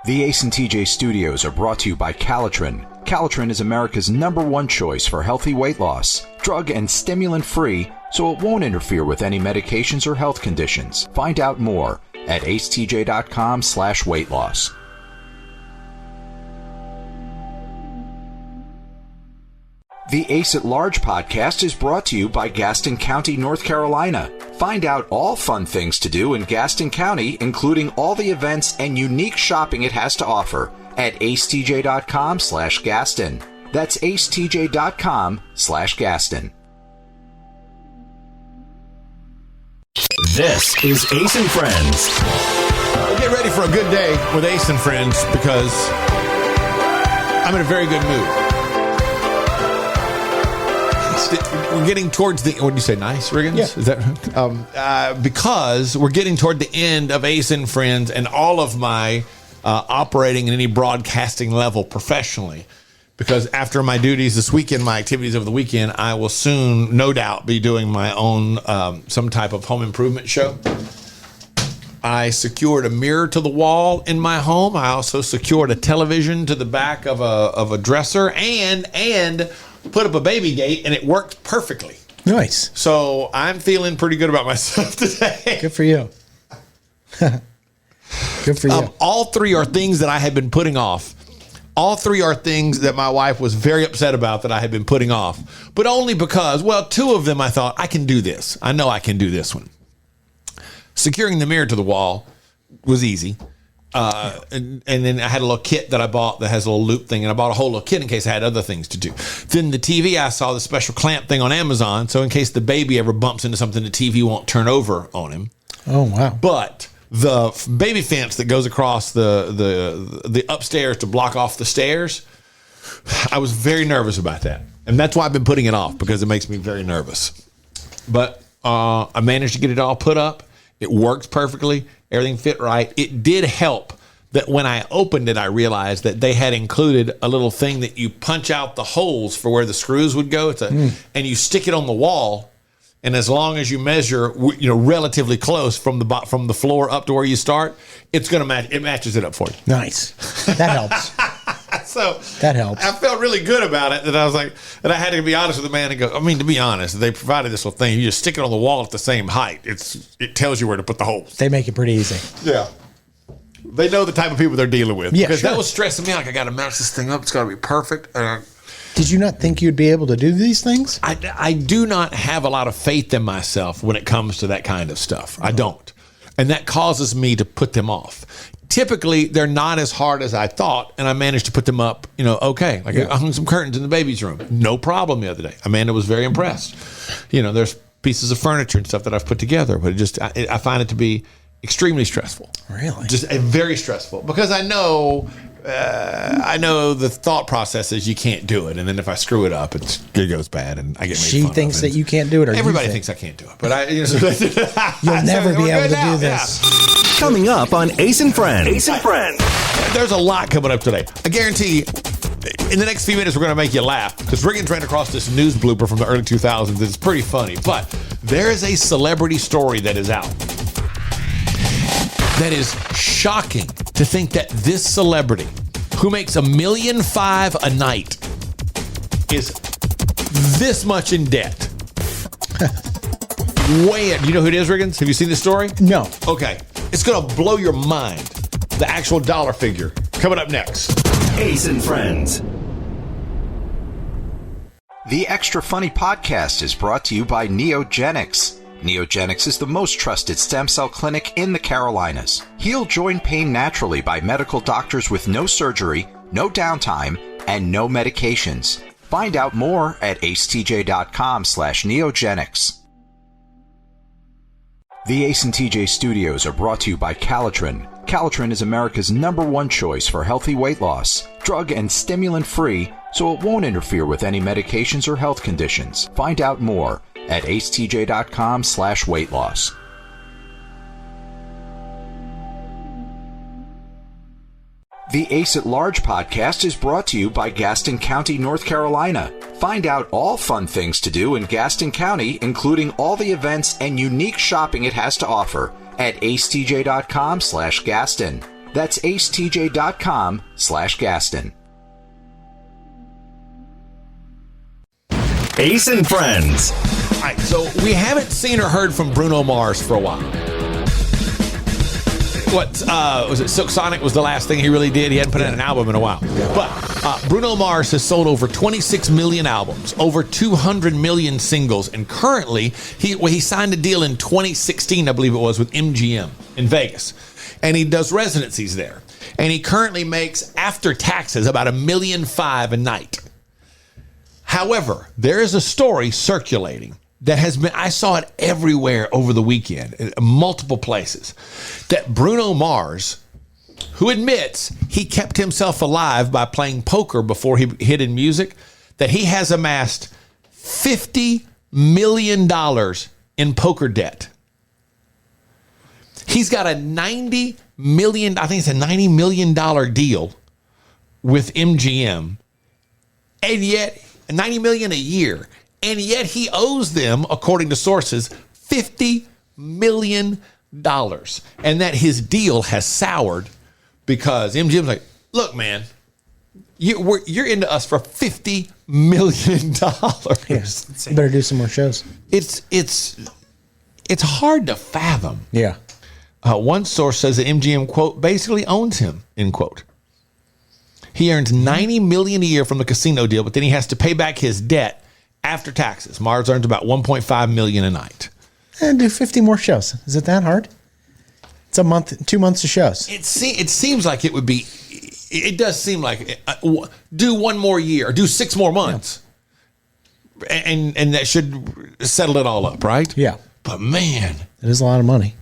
The Ace and TJ Studios are brought to you by Calitrin. Calitrin is America's #1 choice for healthy weight loss. Drug and stimulant-free, so it won't interfere with any medications or health conditions. Find out more at acetj.com/weight loss. The Ace at Large podcast is brought to you by Gaston County, North Carolina. Find out all fun things to do in Gaston County, including all the events and unique shopping it has to offer at acetj.com/Gaston. That's acetj.com/Gaston. This is Ace and Friends. Get ready for a good day with Ace and Friends because I'm in a very good mood. We're getting towards the, what did you say, nice, Riggins? Yeah. Is that because we're getting toward the end of Ace and Friends and all of my operating at any broadcasting level professionally. Because after my duties this weekend, my activities over the weekend, I will soon, no doubt, be doing my own some type of home improvement show. I secured a mirror to the wall in my home. I also secured a television to the back of a dresser and put up a baby gate, and it worked perfectly. Nice. So I'm feeling pretty good about myself today. Good for you. Good for you. All three are things that I had been putting off. All three are things that my wife was very upset about that I had been putting off. But only because, well, two of them I thought, I can do this. I know I can do this one. Securing the mirror to the wall was easy. And then I had a little kit that I bought that has a little loop thing, and I bought a whole little kit in case I had other things to do. Then the TV, I saw the special clamp thing on Amazon, so in case the baby ever bumps into something, the TV won't turn over on him. Oh, wow. But the baby fence that goes across the upstairs to block off the stairs, I was very nervous about that. And that's why I've been putting it off, because it makes me very nervous. But I managed to get it all put up. It worked perfectly. Everything fit right. It did help that when I opened it, I realized that they had included a little thing that you punch out the holes for where the screws would go. And you stick it on the wall. And as long as you measure, relatively close from the floor up to where you start, it's going to match. It matches it up for you. Nice. That helps. So that helps. I felt really good about it. That I was like, that I had to be honest with the man and go. I mean, to be honest, they provided this little thing. You just stick it on the wall at the same height. It tells you where to put the holes. They make it pretty easy. Yeah. They know the type of people they're dealing with. Yeah, because sure. that was stressing me out. Like, I got to match this thing up. It's got to be perfect. Did you not think you'd be able to do these things? I do not have a lot of faith in myself when it comes to that kind of stuff. I don't. And that causes me to put them off. Typically, they're not as hard as I thought, and I managed to put them up, okay. Like, I hung some curtains in the baby's room. No problem the other day. Amanda was very impressed. There's pieces of furniture and stuff that I've put together, but I find it to be extremely stressful. Really? Just very stressful, because I know the thought process is you can't do it, and then if I screw it up, it goes bad, and I get made She fun thinks of. that you can't do it, or Everybody you thinks I can't do it, but you'll never be able to do this. Yeah. Coming up on Ace and Friends. Ace and Friends. There's a lot coming up today. I guarantee in the next few minutes we're going to make you laugh, because Riggins ran across this news blooper from the early 2000s. It's pretty funny, but there is a celebrity story that is out that is shocking to think that this celebrity, who makes $1.5 million a night, is this much in debt. Way in. You know who it is, Riggins? Have you seen this story? No. Okay. It's going to blow your mind. The actual dollar figure. Coming up next. Ace and Friends. The Extra Funny podcast is brought to you by Neogenics. Neogenics is the most trusted stem cell clinic in the Carolinas. Heal joint pain naturally by medical doctors with no surgery, no downtime, and no medications. Find out more at acetj.com/neogenics. The Ace and TJ Studios are brought to you by Calitrin. Calitrin is America's #1 choice for healthy weight loss. Drug and stimulant-free, so it won't interfere with any medications or health conditions. Find out more at acetj.com/weight loss. The Ace at Large podcast is brought to you by Gaston County, North Carolina. Find out all fun things to do in Gaston County, including all the events and unique shopping it has to offer at acetj.com/Gaston. That's acetj.com/Gaston. Ace and Friends. All right, so we haven't seen or heard from Bruno Mars for a while. What was it? Silk Sonic was the last thing he really did. He hadn't put out an album in a while. But Bruno Mars has sold over 26 million albums, over 200 million singles, and currently he signed a deal in 2016, I believe it was, with MGM in Vegas, and he does residencies there. And he currently makes, after taxes, about $1.5 million a night. However, there is a story circulating that has been, I saw it everywhere over the weekend, in multiple places, that Bruno Mars, who admits he kept himself alive by playing poker before he hit in music, that he has amassed $50 million in poker debt. He's got a $90 million deal with MGM, and yet $90 million a year. And yet he owes them, according to sources, $50 million. And that his deal has soured because MGM's like, look, man, you're into us for $50 million. Yes. You better do some more shows. It's hard to fathom. Yeah. One source says that MGM, quote, basically owns him, end quote. He earns $90 million a year from the casino deal, but then he has to pay back his debt after taxes. Mars earns about $1.5 million a night. And do 50 more shows. Is it that hard? It's a month, 2 months of shows. It seems like it would be. It does seem like do one more year, do 6 more months, and that should settle it all up, right? Yeah. But man, it is a lot of money.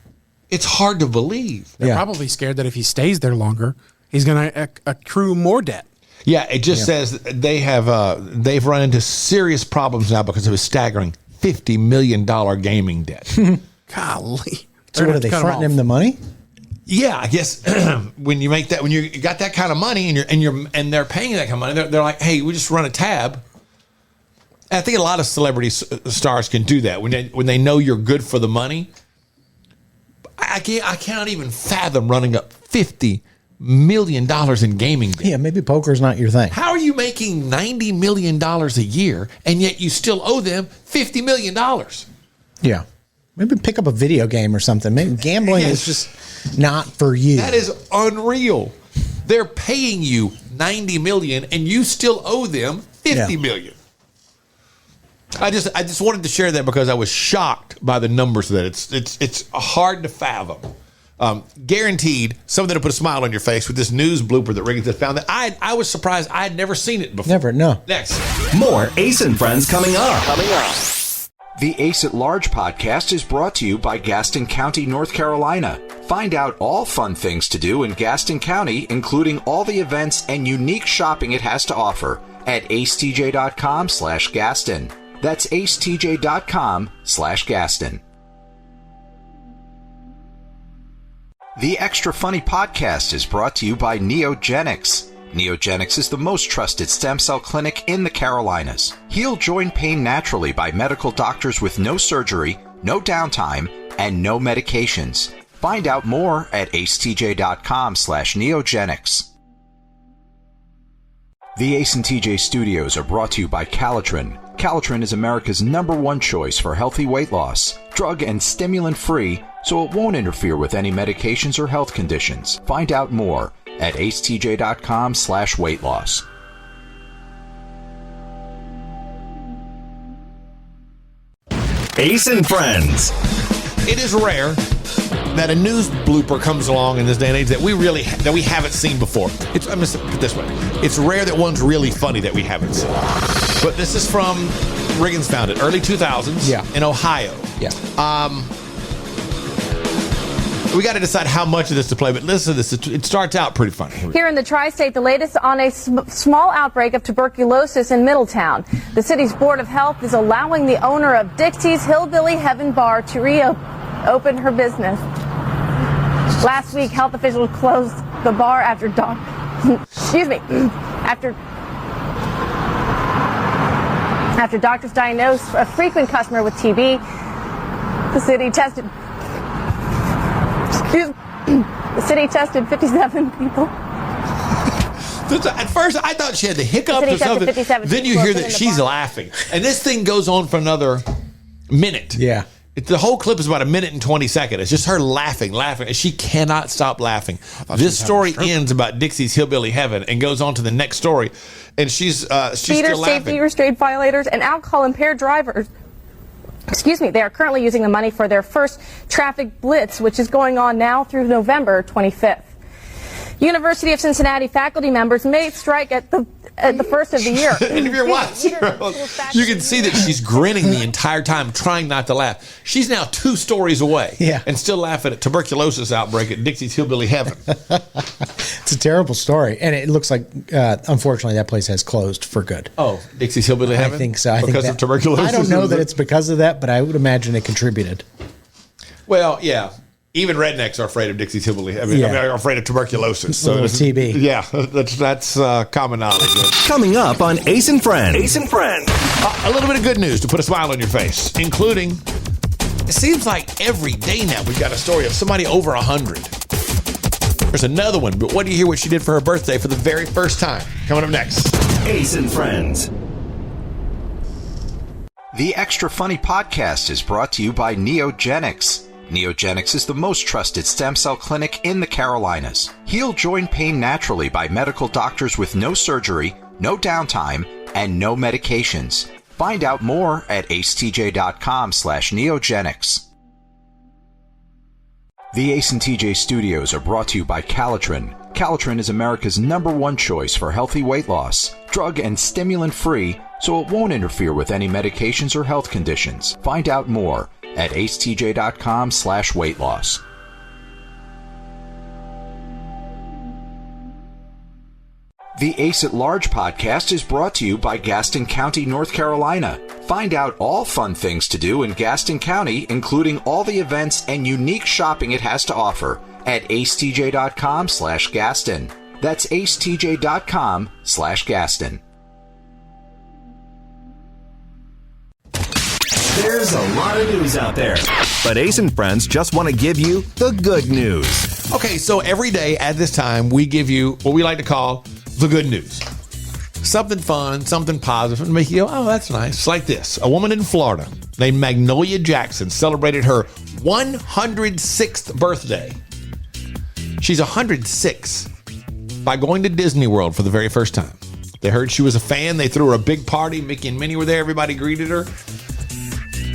It's hard to believe. They're probably scared that if he stays there longer, he's going to accrue more debt. Yeah, it just says they've run into serious problems now because of a staggering $50 million gaming debt. Golly. So what, are they fronting him the money? Yeah, I guess when you got that kind of money and they're paying you that kind of money, they're like, hey, we just run a tab. And I think a lot of celebrity stars can do that when they know you're good for the money. I cannot even fathom running up $50 million in gaming debt. Yeah, maybe poker's not your thing. How are you making $90 million a year and yet you still owe them $50 million? Yeah. Maybe pick up a video game or something. Maybe gambling is just not for you. That is unreal. They're paying you $90 million and you still owe them $50 million. I just wanted to share that because I was shocked by the numbers of that. It's hard to fathom. Guaranteed something to put a smile on your face with this news blooper that Riggins had found that I was surprised I had never seen it before. Never, no. Next. More Ace and Friends coming up. The Ace at Large podcast is brought to you by Gaston County, North Carolina. Find out all fun things to do in Gaston County, including all the events and unique shopping it has to offer at acetj.com/Gaston. That's acetj.com/Gaston. The Extra Funny podcast is brought to you by Neogenics. Neogenics is the most trusted stem cell clinic in the Carolinas. Heal joint pain naturally by medical doctors with no surgery, no downtime, and no medications. Find out more at acetj.com/Neogenics. The Ace and TJ studios are brought to you by Calitrin. Calitrin is America's #1 choice for healthy weight loss. Drug and stimulant free, so it won't interfere with any medications or health conditions. Find out more at acetj.com/weight loss. Ace and Friends. It is rare that a news blooper comes along in this day and age that we haven't seen before. I'm going to put it this way. It's rare that one's really funny that we haven't seen. But this is from Riggins found it, early 2000s in Ohio. Yeah. We got to decide how much of this to play, but listen to this. It starts out pretty funny. Here in the tri-state, the latest on a small outbreak of tuberculosis in Middletown. The city's Board of Health is allowing the owner of Dixie's Hillbilly Heaven Bar to reopen her business. Last week, health officials closed the bar after doctors diagnosed a frequent customer with TB. The city tested The city tested 57 people. At first, I thought she had the hiccups The or city tested something. 57 Then you people hear in that the she's bar. laughing. And this thing goes on for another minute. Yeah. The whole clip is about a minute and 20 seconds. It's just her laughing. And she cannot stop laughing. This story ends about Dixie's Hillbilly Heaven and goes on to the next story. And she's Speeders, still laughing. safety restraint violators, and alcohol impaired drivers. They are currently using the money for their first traffic blitz, which is going on now through November 25th. University of Cincinnati faculty members may strike at the first of the year. And if you're watching her, you can see that she's grinning the entire time, trying not to laugh. She's now 2 stories away and still laughing at tuberculosis outbreak at Dixie's Hillbilly Heaven. It's a terrible story. And it looks like, unfortunately, that place has closed for good. Oh, Dixie's Hillbilly Heaven? I think so. Because of tuberculosis? I don't know that it's because of that, but I would imagine it contributed. Well, yeah. Even rednecks are afraid of Dixie's Hillbilly. I mean, are afraid of tuberculosis. So TB. Yeah, that's common knowledge. Coming up on Ace and Friends. Ace and Friends. A little bit of good news to put a smile on your face, including, it seems like every day now we've got a story of somebody over 100. There's another one, but what do you hear what she did for her birthday for the very first time? Coming up next. Ace and Friends. The Extra Funny podcast is brought to you by Neogenics. Neogenics is the most trusted stem cell clinic in the Carolinas. Heal joint pain naturally by medical doctors with no surgery, no downtime, and no medications. Find out more at acetj.com/neogenics. The Ace and TJ studios are brought to you by Calitrin. Calitrin is America's #1 choice for healthy weight loss. Drug and stimulant free, so it won't interfere with any medications or health conditions. Find out more at acetj.com/weight loss. The Ace at Large podcast is brought to you by Gaston County, North Carolina. Find out all fun things to do in Gaston County, including all the events and unique shopping it has to offer at acetj.com/Gaston. That's acetj.com/Gaston. There's a lot of news out there, but Ace and Friends just want to give you the good news. Okay, so every day at this time, we give you what we like to call the good news. Something fun, something positive, and make you go, oh, that's nice. It's like this. A woman in Florida named Magnolia Jackson celebrated her 106th birthday. She's 106 by going to Disney World for the very first time. They heard she was a fan. They threw her a big party. Mickey and Minnie were there. Everybody greeted her.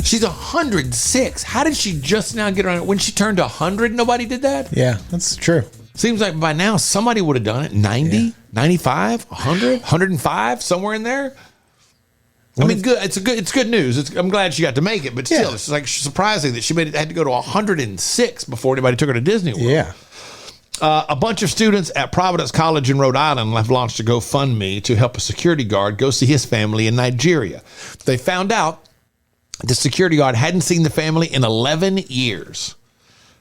She's 106. How did she just now get around? When she turned 100, nobody did that? Yeah, that's true. Seems like by now somebody would have done it. 90, 95, 100, 105, somewhere in there. I mean, good. It's good news. I'm glad she got to make it, but still, it's like surprising that she had to go to 106 before anybody took her to Disney World. Yeah. A bunch of students at Providence College in Rhode Island have launched a GoFundMe to help a security guard go see his family in Nigeria. They found out the security guard hadn't seen the family in 11 years.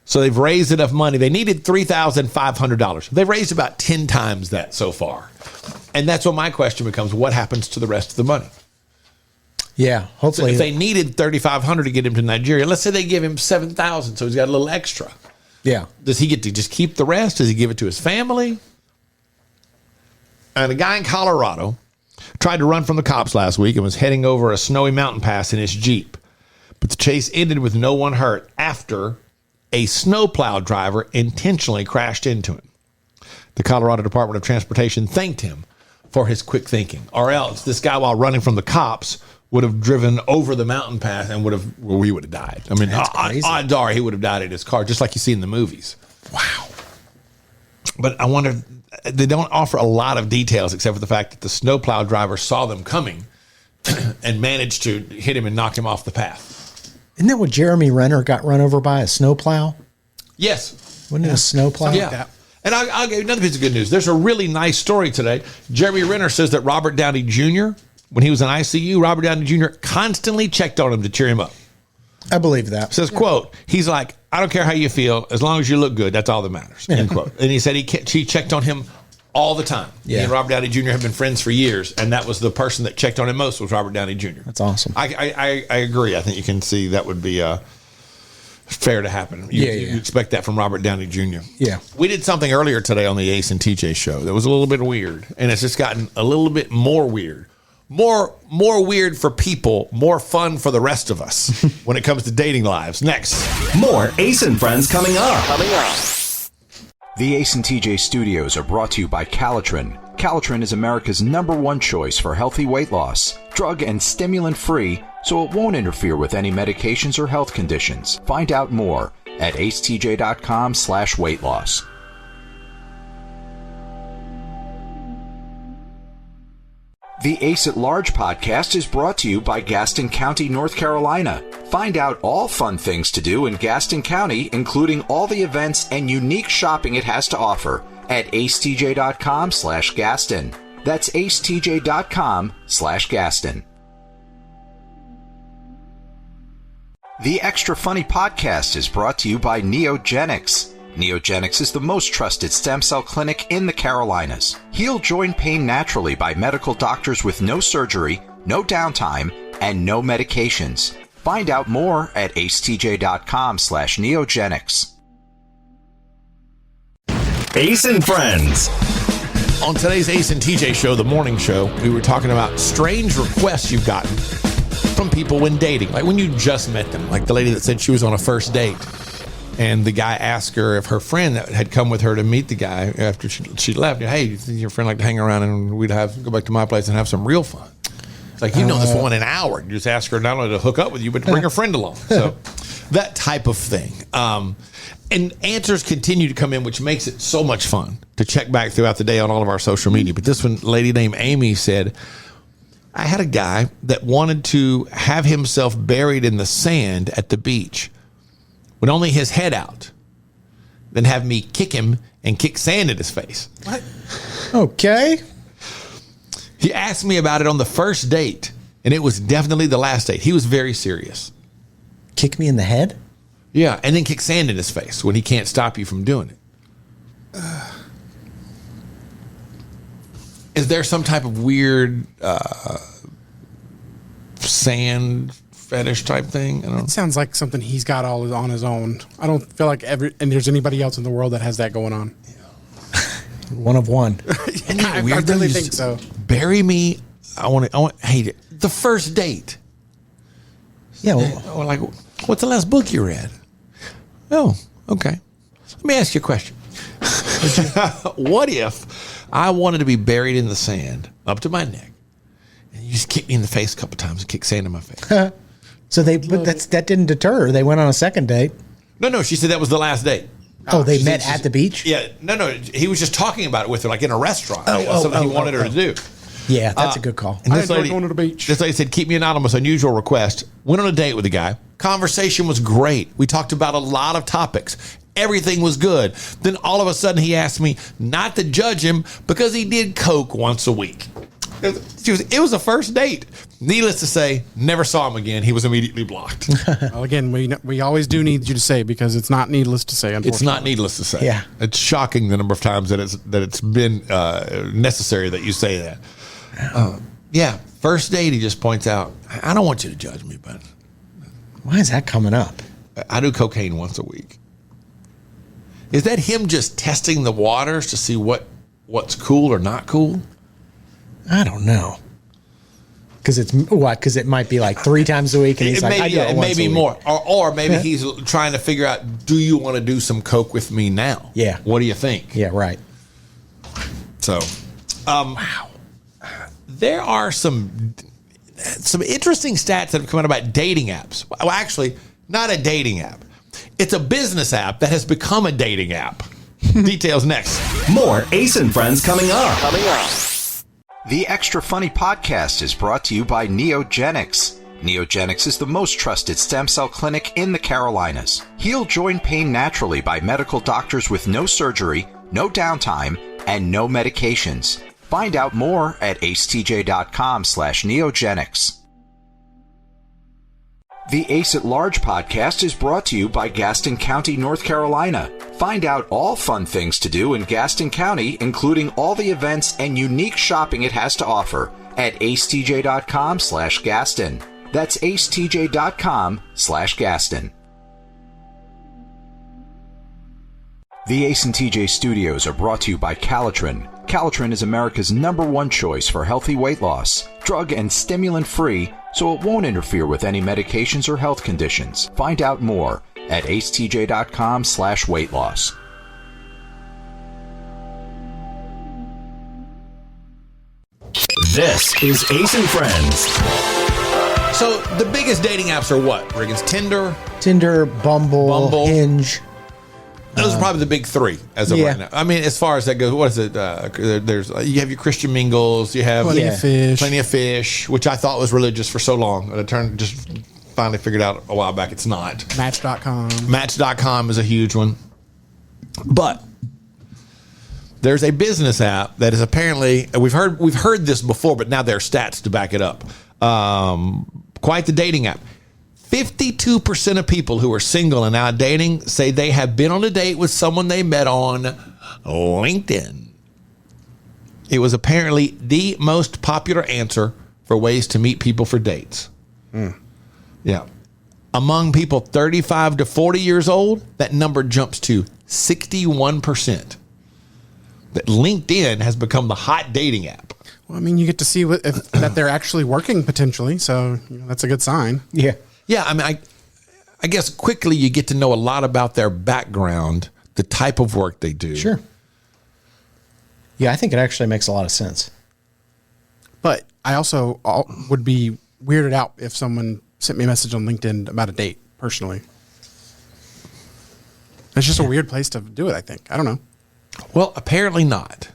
So they've raised enough money. They needed $3,500. They've raised about 10 times that so far. And that's what my question becomes. What happens to the rest of the money? Yeah, hopefully. So if they needed $3,500 to get him to Nigeria, let's say they give him $7,000, so he's got a little extra. Yeah. Does he get to just keep the rest? Does he give it to his family? And a guy in Colorado tried to run from the cops last week and was heading over a snowy mountain pass in his Jeep. But the chase ended with no one hurt after a snowplow driver intentionally crashed into him. The Colorado Department of Transportation thanked him for his quick thinking, or else this guy, while running from the cops, would have driven over the mountain pass and he would have died. I mean, odds are he would have died in his car, just like you see in the movies. Wow. But I wonder, they don't offer a lot of details except for the fact that the snowplow driver saw them coming and managed to hit him and knock him off the path. Isn't that what Jeremy Renner got run over by, a snowplow? Yes. Wasn't it a snowplow? Yeah. And I'll give you another piece of good news. There's a really nice story today. Jeremy Renner says that Robert Downey Jr., when he was in ICU, Robert Downey Jr. constantly checked on him to cheer him up. I believe that. Says, quote, he's like, I don't care how you feel. As long as you look good, that's all that matters, end quote. And he said he checked on him all the time. Yeah. He and Robert Downey Jr. have been friends for years, and that was the person that checked on him most was Robert Downey Jr. That's awesome. I agree. I think you can see that would be fair to happen. You expect that from Robert Downey Jr. Yeah. We did something earlier today on the Ace and TJ show that was a little bit weird, and it's just gotten a little bit more weird. More weird for people, more fun for the rest of us when it comes to dating lives. Next. More Ace and Friends coming up. The Ace and TJ studios are brought to you by Calitrin. Calitrin is America's #1 choice for healthy weight loss. Drug and stimulant free, so it won't interfere with any medications or health conditions. Find out more at acetj.com/weight loss. The Ace at Large podcast is brought to you by Gaston County, North Carolina. Find out all fun things to do in Gaston County, including all the events and unique shopping it has to offer at acetj.com/Gaston. That's acetj.com/Gaston. The Extra Funny podcast is brought to you by Neogenics. Neogenics is the most trusted stem cell clinic in the Carolinas. Heal joint pain naturally by medical doctors with no surgery, no downtime, and no medications. Find out more at acetj.com/Neogenics. Ace and Friends. On today's Ace and TJ show, the morning show, we were talking about strange requests you've gotten from people when dating, like when you just met them, like the lady that said she was on a first date. And the guy asked her if her friend that had come with her to meet the guy after she left, hey, you think your friend like to hang around and we'd go back to my place and have some real fun? It's like, you know this woman an hour. You just ask her not only to hook up with you, but to bring her friend along. So that type of thing. And answers continue to come in, which makes it so much fun to check back throughout the day on all of our social media. But this one, lady named Amy said, I had a guy that wanted to have himself buried in the sand at the beach with only his head out, then have me kick him and kick sand in his face. What? Okay. He asked me about it on the first date, and it was definitely the last date. He was very serious. Kick me in the head? Yeah, and then kick sand in his face when he can't stop you from doing it. Is there some type of weird sand fetish type thing? I don't know. It sounds like something he's got all on his own. I don't feel like there's anybody else in the world that has that going on. One of one. I really think so. Bury me. I want. Hey, the first date. Yeah. Well, Or like, what's the last book you read? Oh, okay. Let me ask you a question. What if I wanted to be buried in the sand up to my neck, and you just kick me in the face a couple times and kick sand in my face? so that didn't deter her. They went on a second date. No. She said that was the last date. Oh, they met at the beach? Yeah. No. He was just talking about it with her, like in a restaurant. Something he wanted her to do. Yeah, that's a good call. And I enjoy going to the beach. This lady said, keep me anonymous, unusual request. Went on a date with a guy. Conversation was great. We talked about a lot of topics. Everything was good. Then all of a sudden he asked me not to judge him because he did coke once a week. It was a first date. Needless to say, never saw him again. He was immediately blocked. Well, again, we always do need you to say, because it's not needless to say, unfortunately. It's not needless to say. Yeah. It's shocking the number of times that it's been necessary that you say that. Yeah, first date, he just points out, I don't want you to judge me, but Why is that coming up? I do cocaine once a week. Is that him just testing the waters to see what's cool or not cool? I don't know. Because it's what? Because it might be like 3 times a week, and he's like, I do it once maybe a week. more, or maybe he's trying to figure out, do you want to do some coke with me now? Yeah. What do you think? Yeah, right. So, wow. There are some interesting stats that have come out about dating apps. Well, actually, not a dating app. It's a business app that has become a dating app. Details next. More Ace and Friends coming up. The Extra Funny podcast is brought to you by Neogenics. Neogenics is the most trusted stem cell clinic in the Carolinas. Heal joint pain naturally by medical doctors with no surgery, no downtime, and no medications. Find out more at acetj.com/Neogenics. The Ace at Large podcast is brought to you by Gaston County, North Carolina. Find out all fun things to do in Gaston County, including all the events and unique shopping it has to offer at acetj.com/Gaston. That's acetj.com/Gaston. The Ace and TJ Studios are brought to you by Calitrin. Calitrin is America's #1 choice for healthy weight loss. Drug and stimulant free, so it won't interfere with any medications or health conditions. Find out more at acetj.com/weight loss. This is Ace and Friends. So the biggest dating apps are what, Riggins? Tinder, Bumble, Hinge. Those are probably the big three as of yeah. right now. I mean, as far as that goes, what is it? There's you have your Christian Mingles, you have Plenty of Fish, which I thought was religious for so long. And I just finally figured out a while back it's not. Match.com. Match.com is a huge one. But there's a business app that is apparently, we've heard this before, but now there are stats to back it up. Quite the dating app. 52% of people who are single and out dating say they have been on a date with someone they met on LinkedIn. It was apparently the most popular answer for ways to meet people for dates. Yeah. Among people 35 to 40 years old, that number jumps to 61%. That LinkedIn has become the hot dating app. Well, I mean, you get to see that they're actually working potentially, so that's a good sign. Yeah. Yeah, I mean, I guess quickly you get to know a lot about their background, the type of work they do. Sure. Yeah, I think it actually makes a lot of sense. But I also would be weirded out if someone sent me a message on LinkedIn about a date, personally. It's just a weird place to do it, I think. I don't know. Well, apparently not.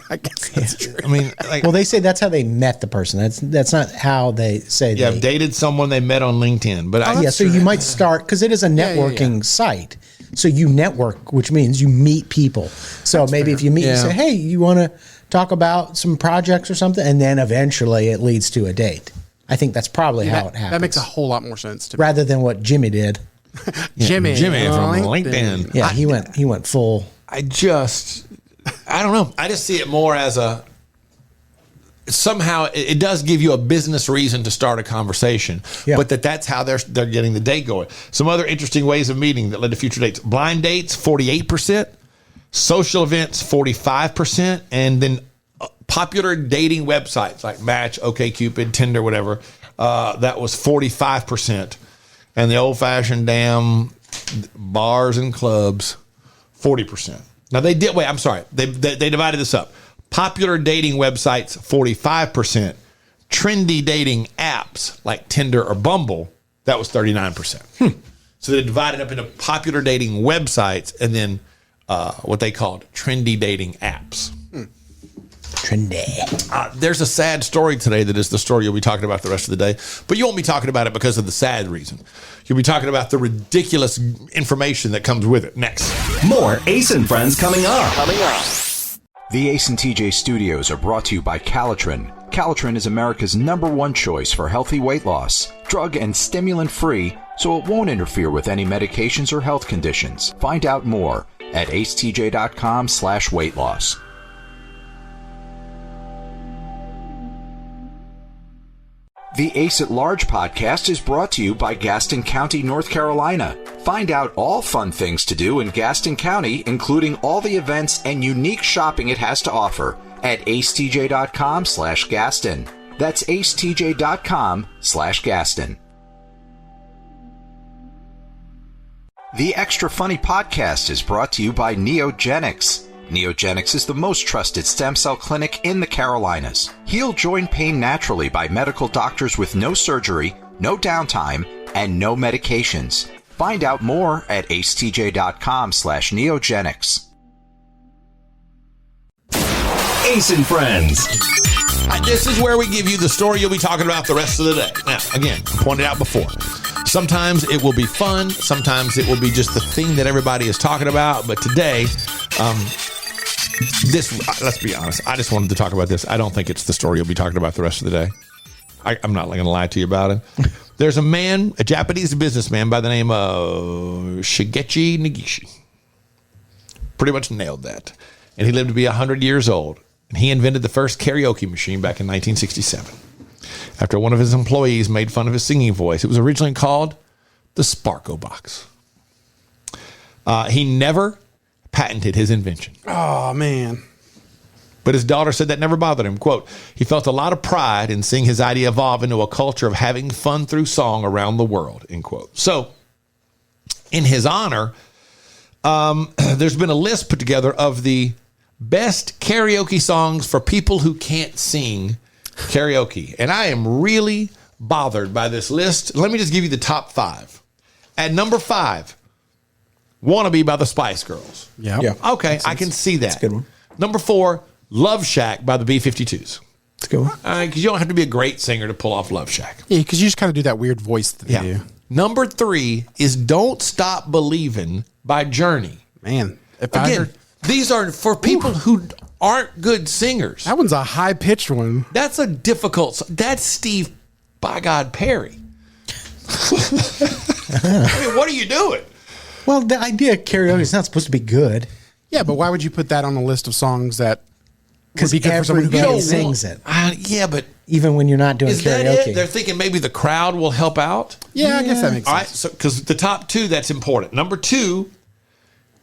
I guess that's true. I mean, Well, they say that's how they met the person. That's not how they say yeah, they I've dated someone they met on LinkedIn, but so you might start because it is a networking site. So you network, which means you meet people. So maybe if you meet, you say, "Hey, you want to talk about some projects or something?" And then eventually it leads to a date. I think that's probably how it happens. That makes a whole lot more sense to me. Rather than what Jimmy did. Jimmy from on LinkedIn. Yeah, he went full. I don't know. I just see it more as somehow it does give you a business reason to start a conversation, but that's how they're getting the date going. Some other interesting ways of meeting that led to future dates: blind dates, 48%, social events, 45%, and then popular dating websites like Match, OkCupid, Tinder, whatever. That was 45%, and the old-fashioned damn bars and clubs, 40%. Now they did. Wait, I'm sorry. They divided this up. Popular dating websites, 45%. Trendy dating apps like Tinder or Bumble, that was 39%. So they divided up into popular dating websites and then what they called trendy dating apps. Trendy. There's a sad story today that is the story you'll be talking about the rest of the day, but you won't be talking about it because of the sad reason. You'll be talking about the ridiculous information that comes with it next. More Ace and Friends coming up. The Ace and TJ Studios are brought to you by Calitrin. Calitrin is America's #1 choice for healthy weight loss. Drug and stimulant free, so it won't interfere with any medications or health conditions. Find out more at acetj.com/weight loss. The Ace at Large podcast is brought to you by Gaston County, North Carolina. Find out all fun things to do in Gaston County, including all the events and unique shopping it has to offer at acetj.com/Gaston. That's acetj.com/Gaston. The Extra Funny podcast is brought to you by Neogenics. Neogenics is the most trusted stem cell clinic in the Carolinas. Heal joint pain naturally by medical doctors with no surgery, no downtime, and no medications. Find out more at acetj.com/neogenics. Ace and Friends. This is where we give you the story you'll be talking about the rest of the day. Now, again, I pointed out before, sometimes it will be fun. Sometimes it will be just the thing that everybody is talking about. But today, let's be honest, I just wanted to talk about this. I don't think it's the story you'll be talking about the rest of the day. I'm not going to lie to you about it. There's a Japanese businessman by the name of Shigechi Negishi. Pretty much nailed that. And he lived to be 100 years old. And he invented the first karaoke machine back in 1967. After one of his employees made fun of his singing voice, it was originally called the Sparko Box. He never patented his invention. Oh, man. But his daughter said that never bothered him. Quote, he felt a lot of pride in seeing his idea evolve into a culture of having fun through song around the world, end quote. So, in his honor, there's been a list put together of the best karaoke songs for people who can't sing karaoke. And I am really bothered by this list. Let me just give you the top 5. At number 5, Wannabe by the Spice Girls. Yeah. Okay, I can see that. That's a good one. Number 4, Love Shack by the B-52s. Let's go. Because you don't have to be a great singer to pull off Love Shack. Yeah, because you just kind of do that weird voice that they do. Number 3 is Don't Stop Believin' by Journey. Man, if I Again, heard, these are for people who aren't good singers. that one's a high-pitched one. That's a difficult. That's Steve, by God, Perry. I mean, what are you doing? Well, the idea of karaoke is not supposed to be good Yeah, but why would you put that on a list of songs that would because be good for someone who everybody can't sings it, Yeah, but even when you're not doing is that karaoke. it? They're thinking maybe the crowd will help out. Yeah, I guess that makes All sense. right, so because the top 2, that's important. Number 2,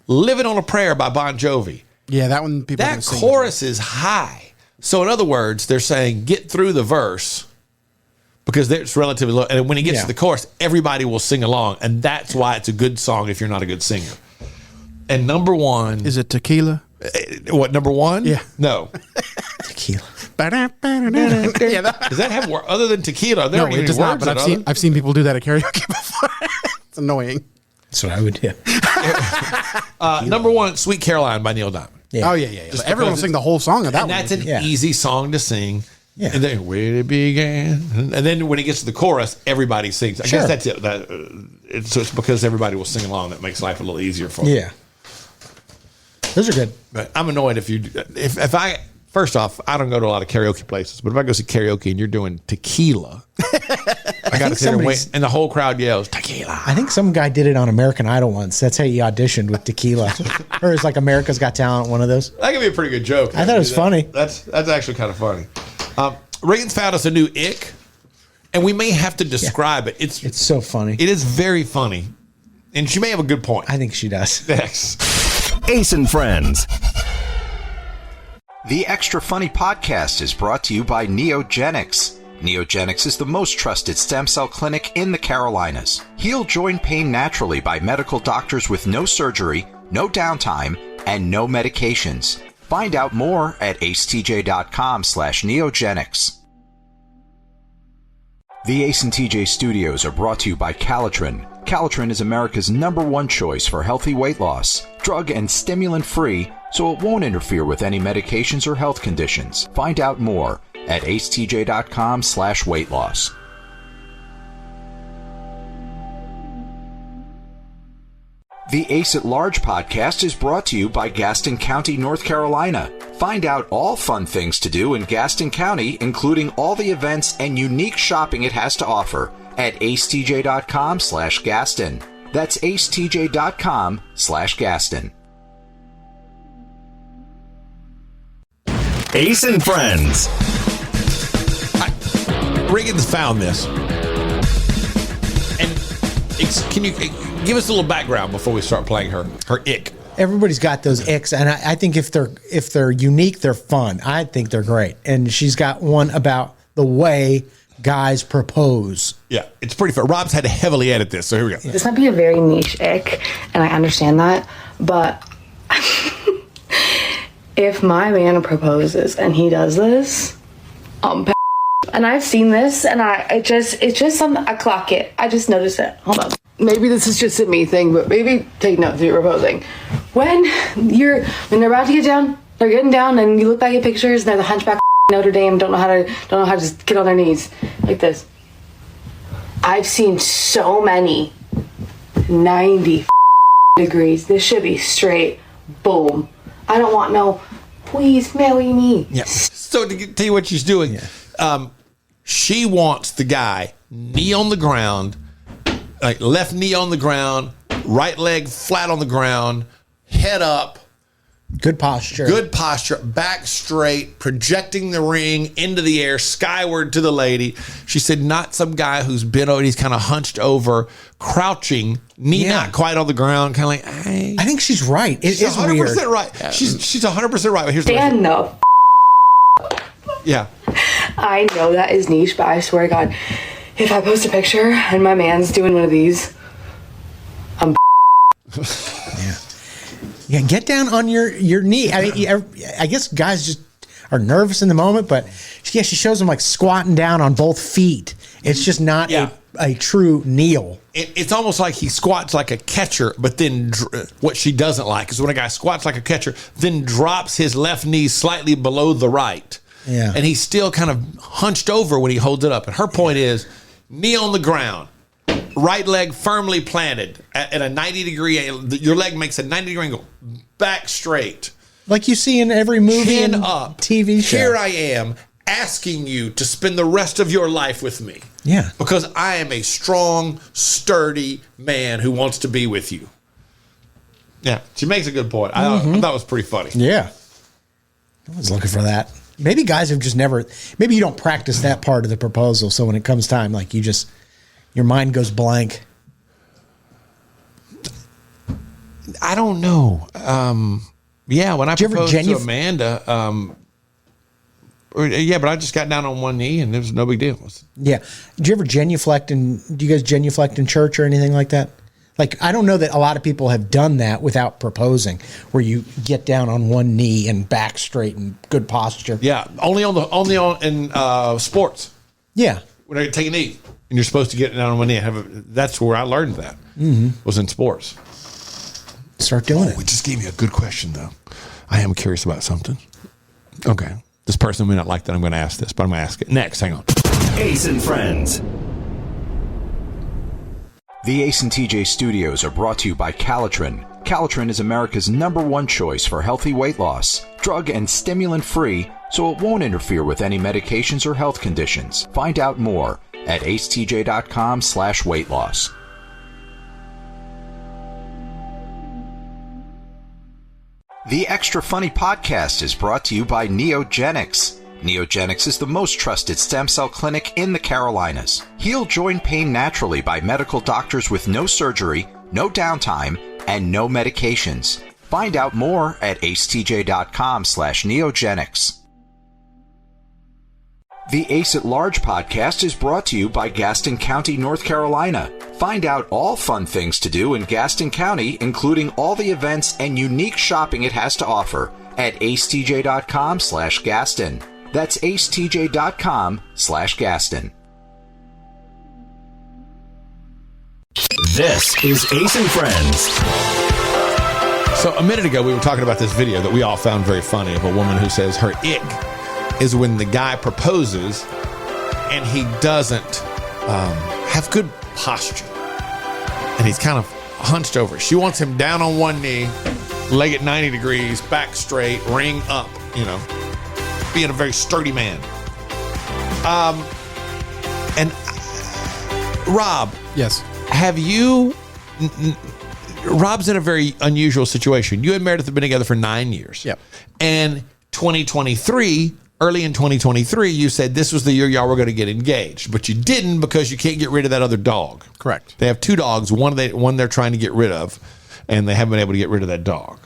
"Living on a Prayer" by Bon Jovi. Yeah, that one people are That gonna sing. chorus is high. So in other words, they're saying get through the verse because it's relatively low. And when he gets Yeah. to the chorus, everybody will sing along. And that's why it's a good song if you're not a good singer. And number 1 Is it Tequila? what, number 1? Yeah. No. Tequila. Yeah, that, Does that have other than tequila? There no, aren't it any does not. words But that I've seen people do that at karaoke before. It's annoying. That's what I would do. number 1, "Sweet Caroline" by Neil Diamond. Yeah. Oh yeah. But everyone will sing the whole song of that And one. that's an Yeah. easy song to sing. Yeah. And then where it began, and then when he gets to the chorus, everybody sings. I Sure. guess that's it. So it's because everybody will sing along that makes life a little easier for you. Yeah. Those are good. But I'm annoyed if I first off, I don't go to a lot of karaoke places, but if I go see karaoke and you're doing tequila, I got to sit there and wait, and the whole crowd yells tequila. I think some guy did it on American Idol once. That's how he auditioned with tequila. Or it's like America's Got Talent, one of those. That could be a pretty good joke. I thought it was funny. That's actually kind of funny. Reagan's found us a new ick, and we may have to describe it. It's so funny. It is very funny, and she may have a good point. I think she does. Thanks. Ace and Friends. The Extra Funny podcast is brought to you by Neogenics. Neogenics is the most trusted stem cell clinic in the Carolinas. Heal joint pain naturally by medical doctors with no surgery, no downtime, and no medications. Find out more at acetj.com/neogenics. The Ace and TJ studios are brought to you by Calitrin. Calitrin is America's #1 choice for healthy weight loss. Drug and stimulant free, so it won't interfere with any medications or health conditions. Find out more at acetj.com/weight loss. The Ace at Large podcast is brought to you by Gaston County, North Carolina. Find out all fun things to do in Gaston County, including all the events and unique shopping it has to offer at acetj.com/Gaston. That's acetj.com/Gaston. Ace and Friends. Reagan's found this. And can you give us a little background before we start playing her ick? Everybody's got those icks, and I think if they're unique, they're fun. I think they're great. And she's got one about the way guys propose. Yeah, it's pretty fair. Rob's had to heavily edit this, so here we go. This might be a very niche ick, and I understand that, but if my man proposes and he does this, and I've seen this, and it's just something, I clock it. I just notice it. Hold on. Maybe this is just a me thing, but maybe take notes if you're proposing. When they're about to get down, they're getting down, and you look back at pictures, and they're the hunchback Notre Dame, don't know how to just get on their knees like this. I've seen so many 90 degrees. This should be straight. Boom. I don't want no, please marry me. Yeah. So to tell you what she's doing, she wants the guy knee on the ground, like left knee on the ground, right leg flat on the ground, head up, Good posture. Good posture, back straight, projecting the ring into the air, skyward to the lady. She said, not some guy who's bent over, he's kind of hunched over, crouching, knee not quite on the ground, kind of like, hey. I think she's right. It is 100% weird. right. She's 100% right. But here's the Stand up. Yeah. I know that is niche, but I swear to God, if I post a picture and my man's doing one of these, I'm Yeah, get down on your knee. I mean, I guess guys just are nervous in the moment, but she shows him like squatting down on both feet. It's just not a true kneel. It's almost like he squats like a catcher, but then what she doesn't like is when a guy squats like a catcher, then drops his left knee slightly below the right. Yeah. And he's still kind of hunched over when he holds it up. And her point is knee on the ground, right leg firmly planted at a 90-degree angle. Your leg makes a 90-degree angle, back straight. Like you see in every movie Chin and up. TV show. Here I am asking you to spend the rest of your life with me. Yeah. Because I am a strong, sturdy man who wants to be with you. Yeah, she makes a good point. I thought it was pretty funny. Yeah. I was looking for that. Maybe guys have just never, maybe you don't practice that part of the proposal. So when it comes time, like your mind goes blank. I don't know. Yeah, when I proposed to Amanda, but I just got down on one knee and it was no big deal. Yeah. Do you ever genuflect do you guys genuflect in church or anything like that? Like, I don't know that a lot of people have done that without proposing, where you get down on one knee and back straight and good posture. Yeah, only in sports. Yeah. When you take a knee and you're supposed to get down on one knee, that's where I learned that. Was in sports. Start doing it. It just gave me a good question, though. I am curious about something. Okay. This person may not like that I'm going to ask this, but I'm going to ask it. Next, hang on. Ace and Friends. The Ace and TJ studios are brought to you by Calitrin. Calitrin is America's #1 choice for healthy weight loss. Drug and stimulant free, so it won't interfere with any medications or health conditions. Find out more at acetj.com/weight loss. The Extra Funny podcast is brought to you by Neogenics. Neogenics is the most trusted stem cell clinic in the Carolinas. Heal joint pain naturally by medical doctors with no surgery, no downtime, and no medications. Find out more at acetj.com/neogenics. The Ace at Large podcast is brought to you by Gaston County, North Carolina. Find out all fun things to do in Gaston County, including all the events and unique shopping it has to offer at acetj.com/Gaston. That's acetj.com/Gaston. This is Ace and Friends. So a minute ago, we were talking about this video that we all found very funny of a woman who says her ick is when the guy proposes and he doesn't have good posture. And he's kind of hunched over. She wants him down on one knee, leg at 90 degrees, back straight, ring up, being a very sturdy man. And Rob. Yes. Have you... Rob's in a very unusual situation. You and Meredith have been together for 9 years. Yep. And 2023... Early in 2023, you said this was the year y'all were going to get engaged, but you didn't because you can't get rid of that other dog. Correct. They have two dogs, one they're trying to get rid of, and they haven't been able to get rid of that dog.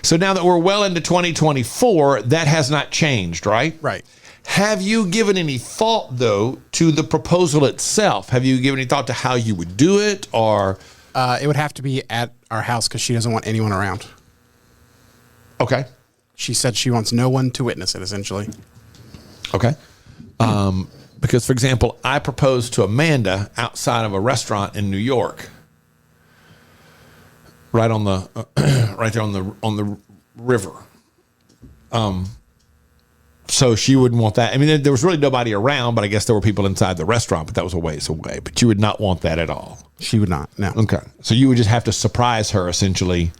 So now that we're well into 2024, that has not changed, right? Right. Have you given any thought, though, to the proposal itself? Have you given any thought to how you would do it, or? It would have to be at our house because she doesn't want anyone around. Okay. She said she wants no one to witness it, essentially. Okay. Because, for example, I proposed to Amanda outside of a restaurant in New York, right on the, right there on the river. So she wouldn't want that. I mean, there was really nobody around, but I guess there were people inside the restaurant, but that was a ways away. But you would not want that at all. She would not. No. Okay. So you would just have to surprise her essentially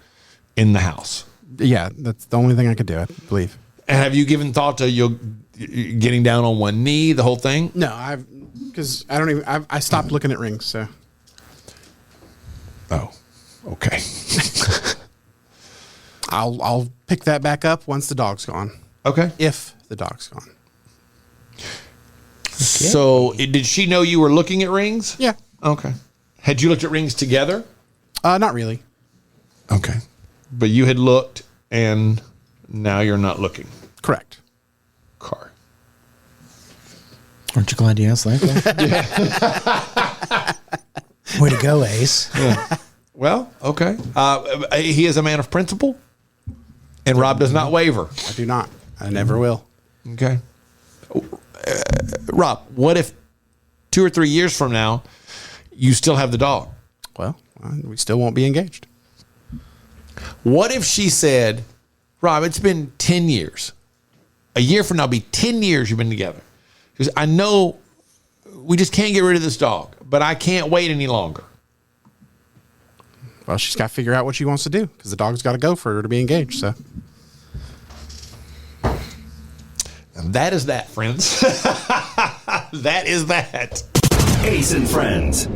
in the house. Yeah, that's the only thing I could do, I believe. And have you given thought to you getting down on one knee, the whole thing? No, because I stopped looking at rings, so. Oh, okay. I'll pick that back up once the dog's gone. Okay. If the dog's gone. So did she know you were looking at rings? Yeah. Okay. Had you looked at rings together? Not really. Okay. But you had looked and now you're not looking. Correct. Car. Aren't you glad you asked that? Way to go, Ace. Yeah. Well, okay. He is a man of principle, and Rob does not waver. I do not. I never will. Okay. Rob, what if 2 or 3 years from now you still have the dog? Well, we still won't be engaged. What if she said, Rob, it's been 10 years. A year from now, it'll be 10 years you've been together. Because I know we just can't get rid of this dog, but I can't wait any longer. Well, she's got to figure out what she wants to do because the dog's got to go for her to be engaged. So And that is that, friends. That is that. Ace and Friends.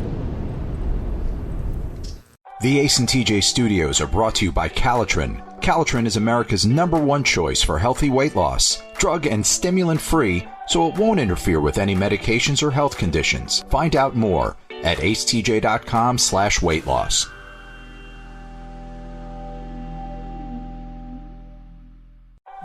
The Ace and TJ studios are brought to you by Calitrin. Calitrin is America's #1 choice for healthy weight loss. Drug and stimulant free, so it won't interfere with any medications or health conditions. Find out more at acetj.com/weight loss.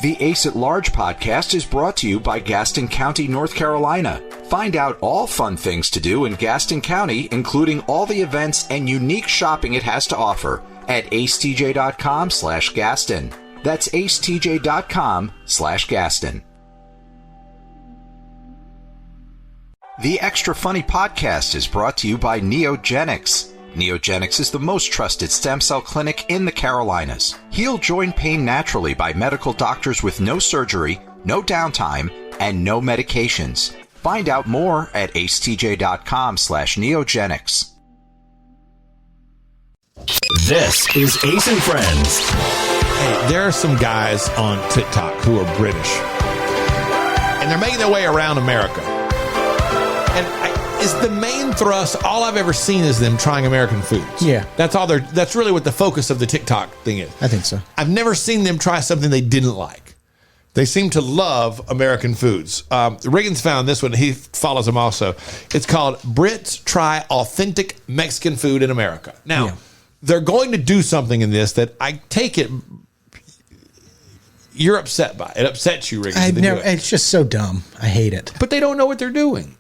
The Ace at Large podcast is brought to you by Gaston County, North Carolina. Find out all fun things to do in Gaston County, including all the events and unique shopping it has to offer at acetj.com/Gaston. That's acetj.com/Gaston. The Extra Funny podcast is brought to you by Neogenics. Neogenics is the most trusted stem cell clinic in the Carolinas. Heal joint pain naturally by medical doctors with no surgery, no downtime, and no medications. Find out more at acetj.com/Neogenics. This is Ace and Friends. Hey, there are some guys on TikTok who are British, and they're making their way around America. And is the main thrust, all I've ever seen is them trying American foods. Yeah. That's really what the focus of the TikTok thing is. I think so. I've never seen them try something they didn't like. They seem to love American foods. Riggins found this one. He follows them also. It's called Brits Try Authentic Mexican Food in America. Now, they're going to do something in this that I take it you're upset by. It upsets you, Riggins. It's just so dumb. I hate it. But they don't know what they're doing.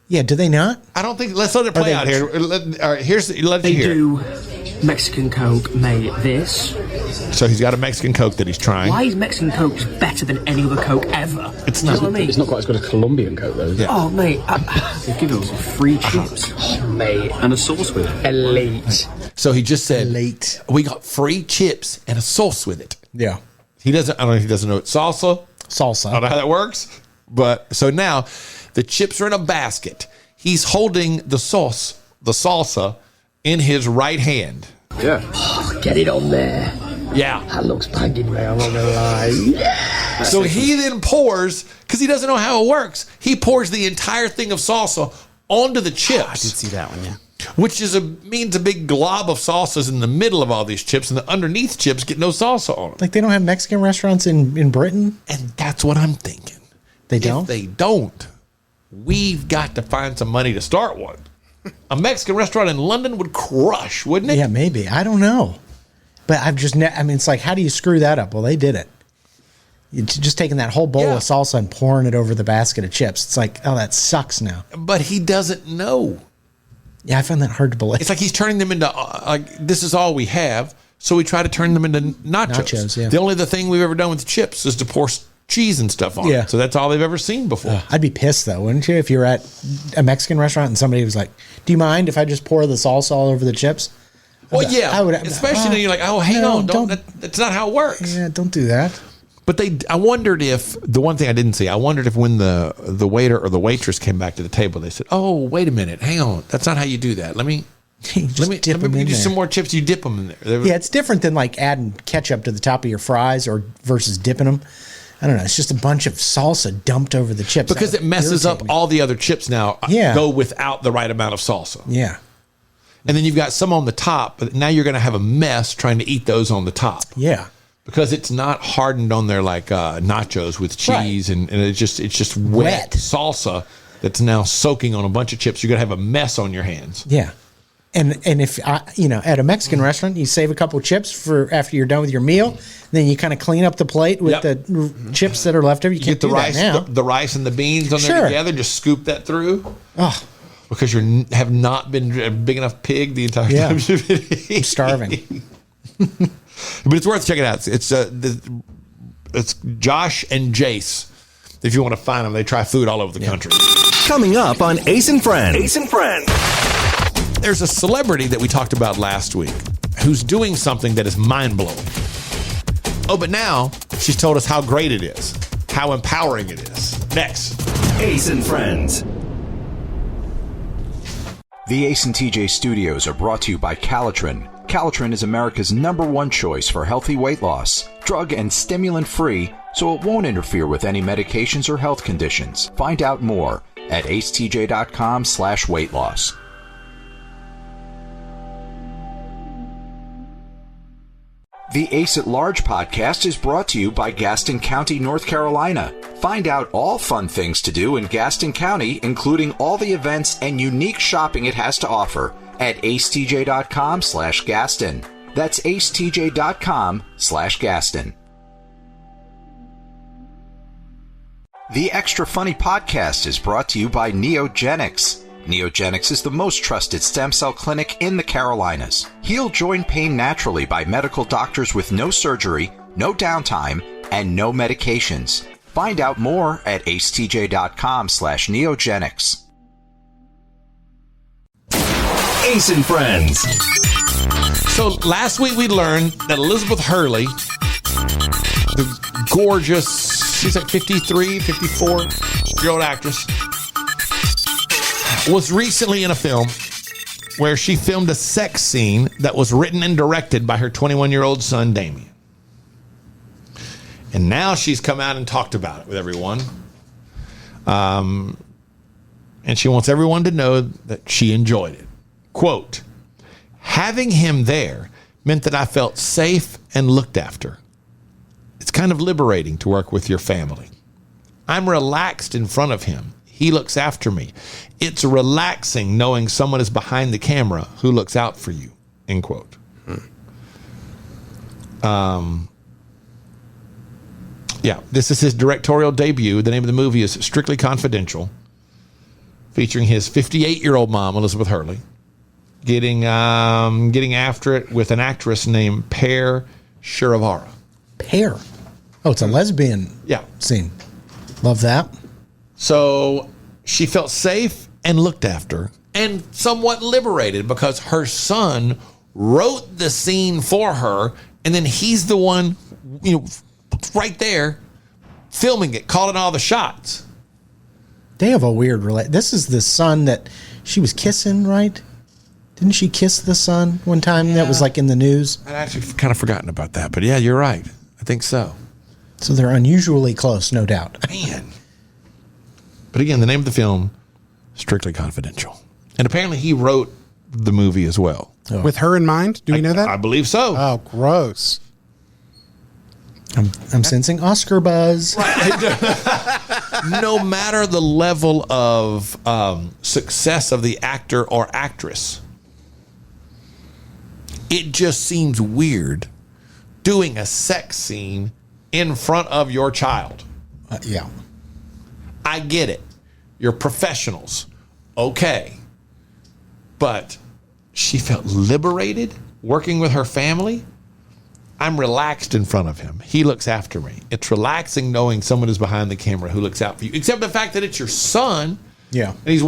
Yeah, do they not? I don't think. Let's let it play out here. All right, They do Mexican Coke, mate. This. So he's got a Mexican Coke that he's trying. Why is Mexican Coke just better than any other Coke ever? It's not. You know what I mean? It's not quite as good as Colombian Coke, though, is it? Yeah. Oh, mate. They've given us free chips. Mate. And a sauce with it. Elite. So he just said, Elite. We got free chips and a sauce with it. Yeah. He doesn't. I don't know if he doesn't know it's salsa. Salsa. I don't know how that works. But so now the chips are in a basket. He's holding the sauce, the salsa, in his right hand. Yeah. Oh, get it on there. Yeah. That looks banging, mate. I'm not gonna lie. Yeah. So he then pours, because he doesn't know how it works, he pours the entire thing of salsa onto the chips. I did see that one, yeah. Which means a big glob of salsas in the middle of all these chips, and the underneath chips get no salsa on them. Like they don't have Mexican restaurants in Britain? And that's what I'm thinking. They don't? If they don't, we've got to find some money to start one. A Mexican restaurant in London would crush, wouldn't it? Yeah, maybe. I don't know. But I've just, it's like, how do you screw that up? Well, they did it. You're just taking that whole bowl of salsa and pouring it over the basket of chips. It's like, oh, that sucks now. But he doesn't know. Yeah, I find that hard to believe. It's like he's turning them into, this is all we have, so we try to turn them into nachos. Yeah. The only other thing we've ever done with chips is to pour cheese and stuff on it. So that's all they've ever seen before. I'd be pissed, though, wouldn't you, if you were at a Mexican restaurant and somebody was like, do you mind if I just pour the salsa all over the chips? Well, yeah. Especially when you're like, oh, hang on. That's not how it works. Yeah, don't do that. But I wondered if, the one thing I didn't see, I wondered if when the waiter or the waitress came back to the table, they said, oh, wait a minute, hang on. That's not how you do that. Let me do some more chips. You dip them in there. Yeah, it's different than like adding ketchup to the top of your fries or versus dipping them. I don't know. It's just a bunch of salsa dumped over the chips. Because it messes up all the other chips now. Yeah. Go without the right amount of salsa. Yeah. And then you've got some on the top, but now you're going to have a mess trying to eat those on the top. Yeah. because it's not hardened on there like nachos with cheese, and it's just wet salsa that's now soaking on a bunch of chips. You're gonna have a mess on your hands. Yeah. And if at a Mexican restaurant, you save a couple chips for after you're done with your meal, then you kind of clean up the plate with the chips that are left over. You can't get the do rice, that now. the rice and the beans on there together. Just scoop that through. Oh, because you have not been a big enough pig the entire time you've been eating. I'm starving. But it's worth checking out. It's Josh and Jace. If you want to find them, they try food all over the country. Coming up on Ace and Friends. Ace and Friends. There's a celebrity that we talked about last week who's doing something that is mind-blowing. Oh, but now she's told us how great it is, how empowering it is. Next. Ace and Friends. The Ace and TJ Studios are brought to you by Calitrin. Calitrin is America's #1 choice for healthy weight loss. Drug and stimulant-free, so it won't interfere with any medications or health conditions. Find out more at acetj.com/weight loss. The Ace at Large podcast is brought to you by Gaston County, North Carolina. Find out all fun things to do in Gaston County, including all the events and unique shopping it has to offer at acetj.com/Gaston. That's acetj.com/Gaston. The Extra Funny podcast is brought to you by Neogenics. Neogenics is the most trusted stem cell clinic in the Carolinas. Heal joint pain naturally by medical doctors with no surgery, no downtime, and no medications. Find out more at acetj.com/Neogenics. Ace and Friends. So last week we learned that Elizabeth Hurley, the gorgeous, she's like 53, 54-year-old actress, was recently in a film where she filmed a sex scene that was written and directed by her 21-year-old son, Damien. And now she's come out and talked about it with everyone. And she wants everyone to know that she enjoyed it. Quote, "Having him there meant that I felt safe and looked after. It's kind of liberating to work with your family. I'm relaxed in front of him. He looks after me. It's relaxing knowing someone is behind the camera who looks out for you." End quote. Yeah, this is his directorial debut. The name of the movie is Strictly Confidential, featuring his 58-year-old mom, Elizabeth Hurley, getting after it with an actress named Pear Shiravara. Pear. Oh, it's a lesbian scene. Love that. So she felt safe and looked after and somewhat liberated because her son wrote the scene for her, and then he's the one, right there filming it, calling all the shots. They have a weird relation. This is the son that she was kissing, right? Didn't she kiss the son one time? That was like in the news. I'd actually kind of forgotten about that, but yeah, you're right. I think so. So they're unusually close, no doubt. Man. But again, the name of the film, Strictly Confidential. And apparently he wrote the movie as well. Oh. With her in mind? Do we know that? I believe so. Oh, gross. I'm sensing Oscar buzz. No matter the level of success of the actor or actress, it just seems weird doing a sex scene in front of your child. Yeah. I get it. You're professionals. Okay. But she felt liberated working with her family. I'm relaxed in front of him. He looks after me. It's relaxing knowing someone is behind the camera who looks out for you, except the fact that it's your son. Yeah. And he's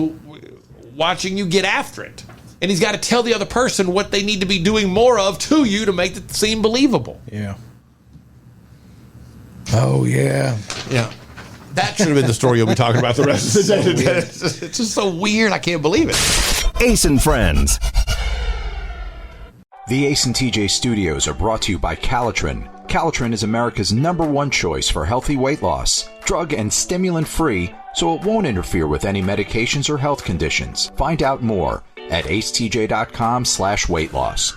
watching you get after it. And he's got to tell the other person what they need to be doing more of to you to make it seem believable. Yeah. Oh, yeah. Yeah. That should have been the story you'll be talking about the rest of the day today. It's just so weird. I can't believe it. Ace and Friends. The Ace and TJ Studios are brought to you by Calitrin. Calitrin is America's #1 choice for healthy weight loss. Drug and stimulant-free, so it won't interfere with any medications or health conditions. Find out more at acetj.com/weight loss.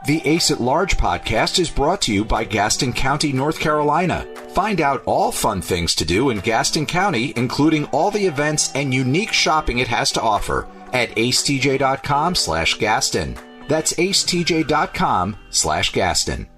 The Ace at Large podcast is brought to you by Gaston County, North Carolina. Find out all fun things to do in Gaston County, including all the events and unique shopping it has to offer at acetj.com/Gaston. That's acetj.com/Gaston.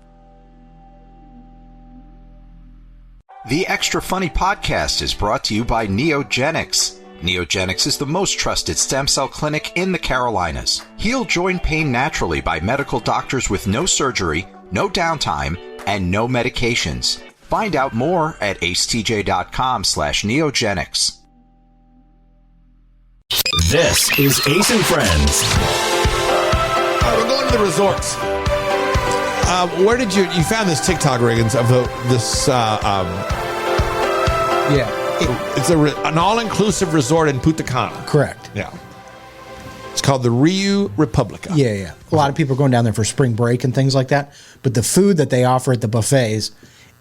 The Extra Funny podcast is brought to you by Neogenics. Neogenics is the most trusted stem cell clinic in the Carolinas. Heal joint pain naturally by medical doctors with no surgery, no downtime, and no medications. Find out more at acetj.com/Neogenics. This is Ace and Friends. All right, we're going to the resorts. Where did you found this TikTok, Riggins, of this? It's an all-inclusive resort in Punta Cana. Correct. Yeah. It's called the Rio Republica. Yeah. A lot of people are going down there for spring break and things like that. But the food that they offer at the buffets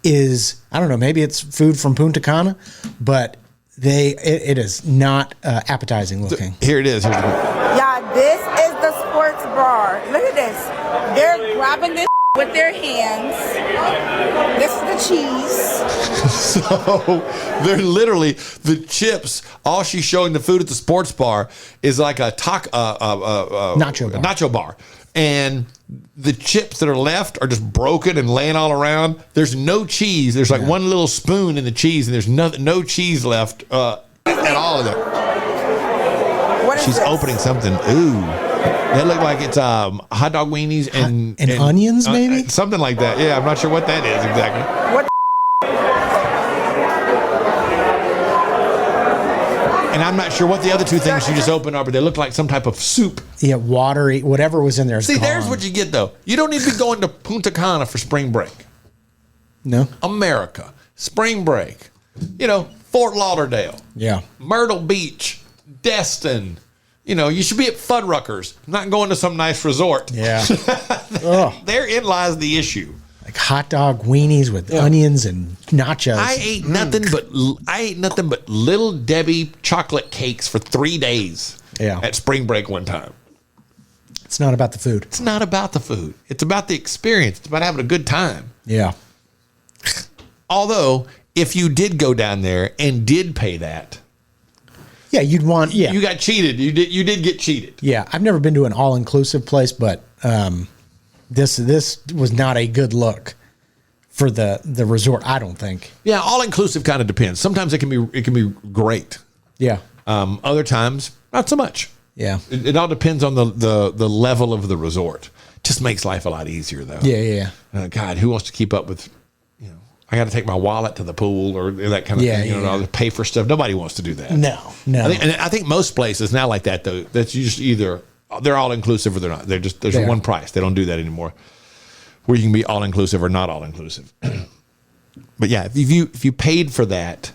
is, I don't know, maybe it's food from Punta Cana, but it is not appetizing looking. Here it is. Yeah, this is the sports bar. Look at this. They're grabbing this with their hands. This is the cheese. So they're literally the chips. All she's showing the food at the sports bar is like a nacho bar, and the chips that are left are just broken and laying all around. There's no cheese. There's like one little spoon in the cheese, and there's no cheese left at all of it. What is She's this? opening something. Ooh. That look like it's hot dog weenies and onions, maybe? Something like that. Yeah, I'm not sure what that is exactly. What? And I'm not sure what the other two things you just opened are, but they look like some type of soup. Yeah, watery, whatever was in there is See, gone. there's what you get, though. You don't need to be going to Punta Cana for spring break. No. America, spring break. Fort Lauderdale. Yeah. Myrtle Beach, Destin. You should be at Fuddruckers, not going to some nice resort. Yeah. Therein lies the issue. Like hot dog weenies with onions and nachos. I ate nothing but Little Debbie chocolate cakes for 3 days. Yeah. At spring break one time. It's not about the food. It's not about the food. It's about the experience. It's about having a good time. Yeah. Although, if you did go down there and did pay that, yeah, you'd want. Yeah, you got cheated. You did get cheated. Yeah, I've never been to an all-inclusive place, but this was not a good look for the resort. I don't think. Yeah, all-inclusive kind of depends. Sometimes it can be great. Yeah. Other times, not so much. Yeah. It all depends on the level of the resort. Just makes life a lot easier, though. Yeah. God, who wants to keep up with? I got to take my wallet to the pool or that kind of thing. To pay for stuff. Nobody wants to do that. No. I think most places now like that though. That's just either they're all inclusive or they're not. There's one price. They don't do that anymore. Where you can be all inclusive or not all inclusive. But yeah, if you paid for that,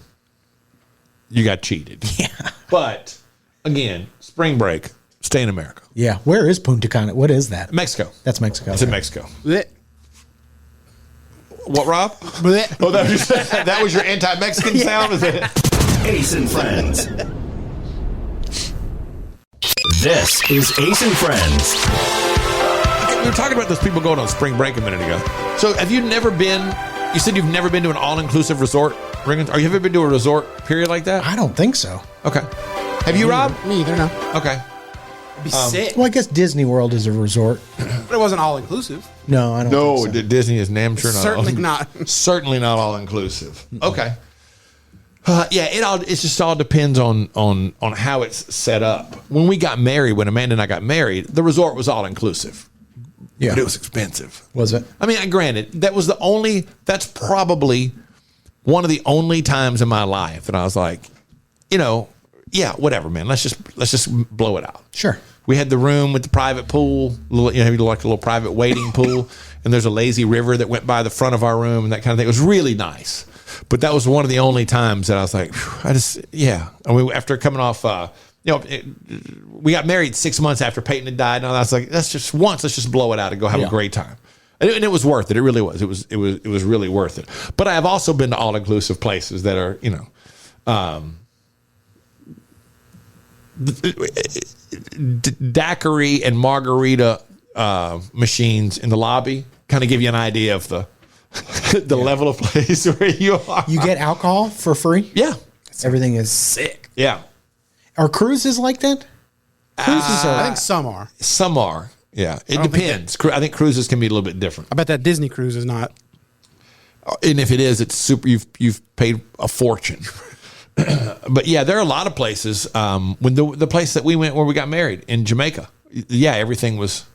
you got cheated. Yeah. But again, spring break, stay in America. Yeah. Where is Punta Cana? What is that? Mexico. That's Mexico. It's in Mexico. What, Rob? Oh, that was your anti-Mexican sound? Is it? Ace and Friends. This is Ace and Friends. We were talking about those people going on spring break a minute ago. So have you never been, you said you've never been to an all-inclusive resort? Riggins? Are you ever been to a resort period like that? I don't think so. Okay. Have you, Rob? Me either, no. Okay. It'd be sick. Well, I guess Disney World is a resort. But it wasn't all inclusive. No, I don't think so. Disney is damn sure not. Certainly not. Certainly not all inclusive. Okay. It just all depends on how it's set up. When we got married, when Amanda and I got married, the resort was all inclusive. Yeah. But it was expensive. Was it? I mean, granted, that's probably one of the only times in my life that I was like, whatever, man. Let's just blow it out. Sure. We had the room with the private pool, like a little private wading pool, and there's a lazy river that went by the front of our room and that kind of thing. It was really nice. But that was one of the only times that I was like, after coming off, we got married 6 months after Peyton had died, and I was like, let's just blow it out and go have a great time. And it was worth it. It really was. It was really worth it. But I have also been to all-inclusive places that are, daiquiri and margarita machines in the lobby, kind of give you an idea of the level of place where you are. You get alcohol for free? Yeah. Everything is sick. Yeah. Are cruises like that? Cruises I are. think some are. Some are. Yeah. It depends. I think cruises can be a little bit different. I bet that Disney cruise is not. And if it is, it's super. You've paid a fortune. But yeah, there are a lot of places. When the place that we went where we got married in Jamaica, yeah, everything was.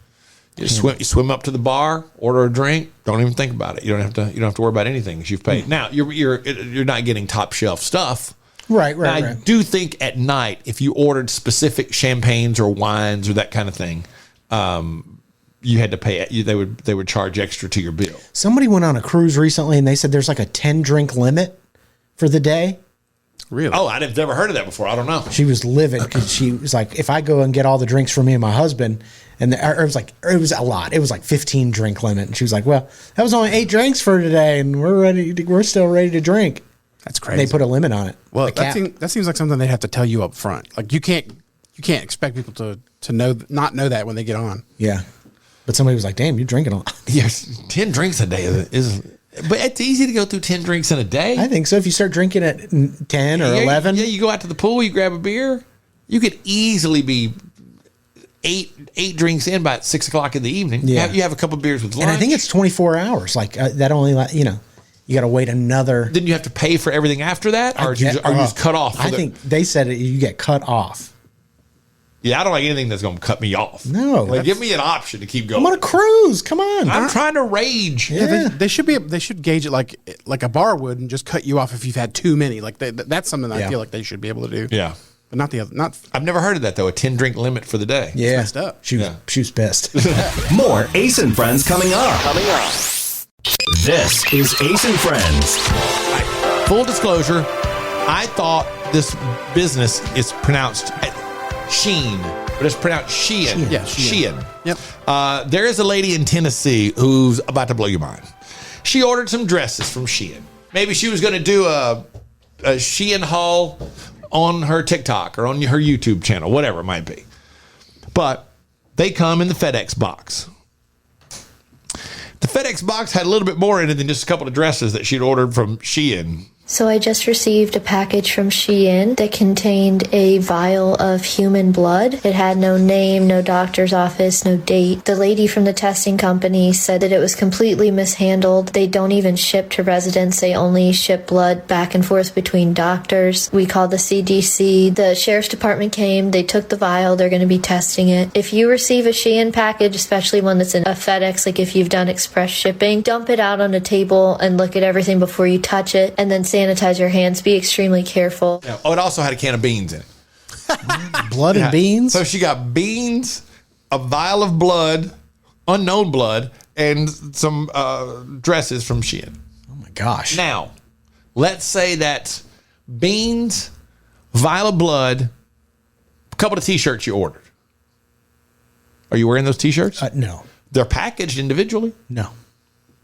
You swim up to the bar, order a drink. Don't even think about it. You don't have to worry about anything because you've paid. Now you're not getting top shelf stuff. Right. I do think at night, if you ordered specific champagnes or wines or that kind of thing, you had to pay. They would charge extra to your bill. Somebody went on a cruise recently and they said there's like a 10 drink limit for the day. Really? Oh, I've never heard of that before. I don't know. She was livid because she was like, if I go and get all the drinks for me and my husband, and it was a lot. It was like 15 drink limit, and she was like, well, that was only 8 drinks for today, and we're still ready to drink. That's crazy. They put a limit on it. Well, that seems like something they'd have to tell you up front. Like you can't expect people to not know that when they get on. Yeah, but somebody was like, damn, you're drinking a lot. Yes, 10 drinks a day is. But it's easy to go through 10 drinks in a day. I think so. If you start drinking at 10 or 11. Yeah, you go out to the pool, you grab a beer. You could easily be eight drinks in by 6 o'clock in the evening. Yeah. You have a couple beers with lunch. And I think it's 24 hours. Like that only, you got to wait another. Then you have to pay for everything after that? Or are you just cut off? I think they said you get cut off. Yeah, I don't like anything that's going to cut me off. No. Like, give me an option to keep going. I'm on a cruise. Come on. I'm trying to rage. Yeah, they should gauge it like a bar would and just cut you off if you've had too many. Like that's something I feel like they should be able to do. Yeah. But not the other. I've never heard of that though. A 10 drink limit for the day. Yeah. Messed up. She was pissed. More Ace and Friends coming up. This is Ace and Friends. Full disclosure, I thought this business is pronounced Sheen, but it's pronounced Shein. Yeah, Shein. Yep. There is a lady in Tennessee who's about to blow your mind. She ordered some dresses from Shein. Maybe she was going to do a Shein haul on her TikTok or on her YouTube channel, whatever it might be. But they come in the FedEx box. The FedEx box had a little bit more in it than just a couple of dresses that she'd ordered from Shein. So I just received a package from Shein that contained a vial of human blood. It had no name, no doctor's office, no date. The lady from the testing company said that it was completely mishandled. They don't even ship to residents. They only ship blood back and forth between doctors. We called the CDC. The sheriff's department came. They took the vial. They're going to be testing it. If you receive a Shein package, especially one that's in a FedEx, like if you've done express shipping, dump it out on a table and look at everything before you touch it, and then sanitize your hands. Be extremely careful. Yeah. Oh, it also had a can of beans in it. Blood and beans? So she got beans, a vial of blood, unknown blood, and some dresses from Shein. Oh my gosh. Now, let's say that beans, vial of blood, a couple of t-shirts you ordered. Are you wearing those t-shirts? No. They're packaged individually? No.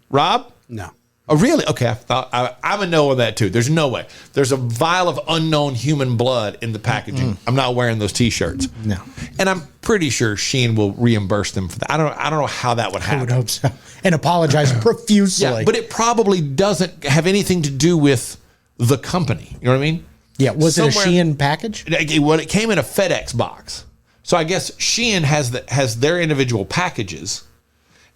Rob? No. Oh, really? Okay, I'm a no on that too. There's no way. There's a vial of unknown human blood in the packaging. I'm not wearing those T-shirts. No. And I'm pretty sure Shein will reimburse them for that. I don't know how that would happen. I would hope so. And apologize profusely. Yeah, but it probably doesn't have anything to do with the company. You know what I mean? Yeah. Was it a Shein package? Well, it came in a FedEx box. So I guess Shein has their individual packages,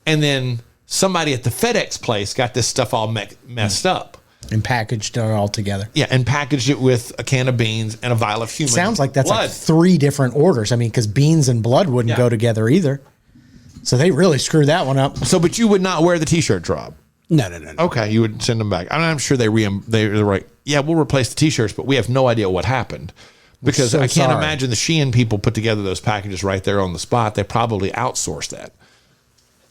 and then somebody at the FedEx place got this stuff all messed up. And packaged it all together. Yeah, and packaged it with a can of beans and a vial of human Sounds like that's blood. like 3 different orders. I mean, because beans and blood wouldn't go together either. So they really screwed that one up. So, but you would not wear the T-shirt, Rob? No. Okay, you would send them back. I'm sure they're right. Yeah, we'll replace the T-shirts, but we have no idea what happened. Because so I can't sorry. imagine the Shein people put together those packages right there on the spot. They probably outsourced that.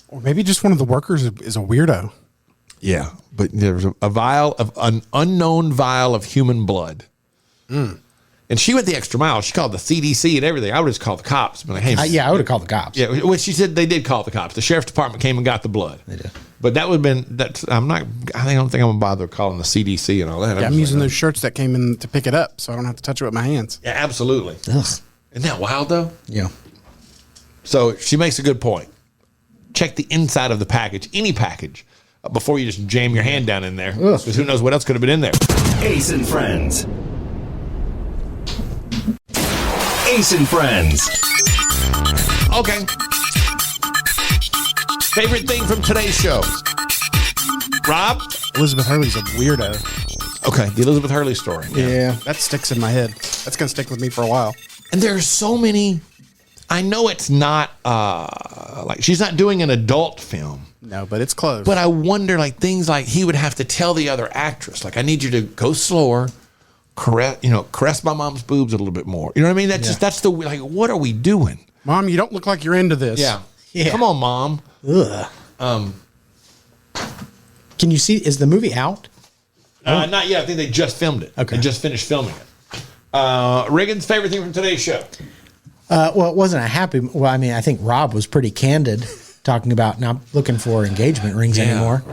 Or maybe just one of the workers is a weirdo. Yeah, but there's a vial of an unknown vial of human blood. And she went the extra mile. She called the CDC and everything. I would just call the cops. But like, hey, I would have called the cops. Yeah, well, she said they did call the cops. The sheriff's department came and got the blood. They did. But that would have been that. I don't think I'm gonna bother calling the CDC and all that. Yeah, I'm using those shirts that came in to pick it up, so I don't have to touch it with my hands. Yeah, absolutely. Ugh. Isn't that wild though? Yeah. So she makes a good point. check the inside of the package, any package, before you just jam your hand down in there. Because who knows what else could have been in there. Ace and Friends. Ace and Friends. Okay. Favorite thing from today's show? Rob? Elizabeth Hurley's a weirdo. Okay, the Elizabeth Hurley story. Yeah, that sticks in my head. That's going to stick with me for a while. And there's so many. I know it's not like she's not doing an adult film. No, but it's close. But I wonder, like, things like he would have to tell the other actress, like, I need you to go slower, caress my mom's boobs a little bit more. You know what I mean? That's the, like, what are we doing? Mom, you don't look like you're into this. Yeah. Come on, Mom. Ugh. Can you see? Is the movie out? Not yet. I think they just filmed it. Okay. They just finished filming it. Reagan's favorite thing from today's show? Well, it wasn't a happy. Well, I mean, I think Rob was pretty candid talking about not looking for engagement rings anymore.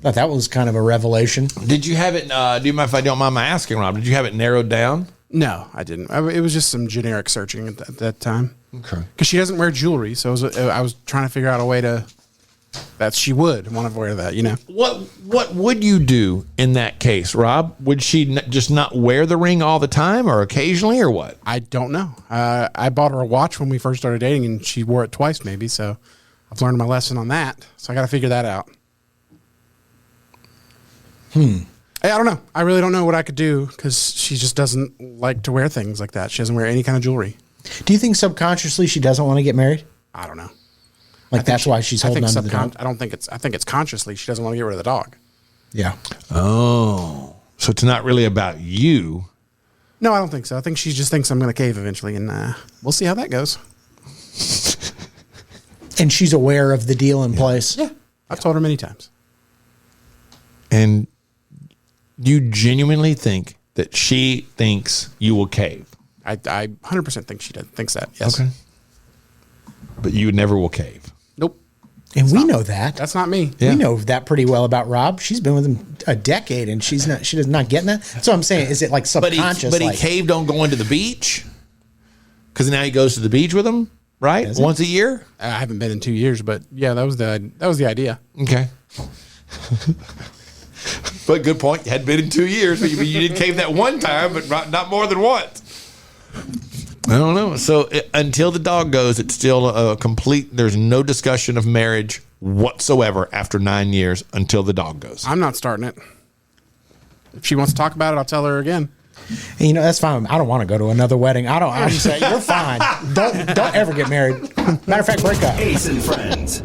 Thought that was kind of a revelation. Did you have it? Do you mind if I don't mind my asking, Rob? Did you have it narrowed down? No, I didn't. It was just some generic searching at that time. Okay. Because she doesn't wear jewelry, so I was trying to figure out a way to that she would want to wear that. You know. What would you do in that case, Rob? Would she just not wear the ring all the time, or occasionally, or what? I don't know. I bought her a watch when we first started dating, and she wore it twice, maybe. So I've learned my lesson on that. So I got to figure that out. I don't know. I really don't know what I could do because she just doesn't like to wear things like that. She doesn't wear any kind of jewelry. Do you think subconsciously she doesn't want to get married? I don't know. Like that's why she's holding on to the dog? I think it's consciously she doesn't want to get rid of the dog. Yeah. Oh, so it's not really about you. No, I don't think so. I think she just thinks I'm going to cave eventually, and we'll see how that goes. And she's aware of the deal in place. Yeah, I've told her many times. And you genuinely think that she thinks you will cave? I 100% think she thinks that. Yes. Okay. But you never will cave. Nope. And we know that. That's not me. Yeah. We know that pretty well about Rob. She's been with him a decade, and she does not getting that. So I'm saying, is it like subconscious? But he caved on going to the beach because now he goes to the beach with him, right? Once a year. I haven't been in 2 years, but yeah, that was the idea. Okay. But good point. You hadn't been in 2 years, but you did cave that one time, but not more than once. I don't know. So until the dog goes, it's still a complete. There's no discussion of marriage whatsoever after 9 years until the dog goes. I'm not starting it. If she wants to talk about it, I'll tell her again. And, that's fine. I don't want to go to another wedding. I'm saying you're fine. Don't ever get married. Matter of fact, break up. Ace and Friends.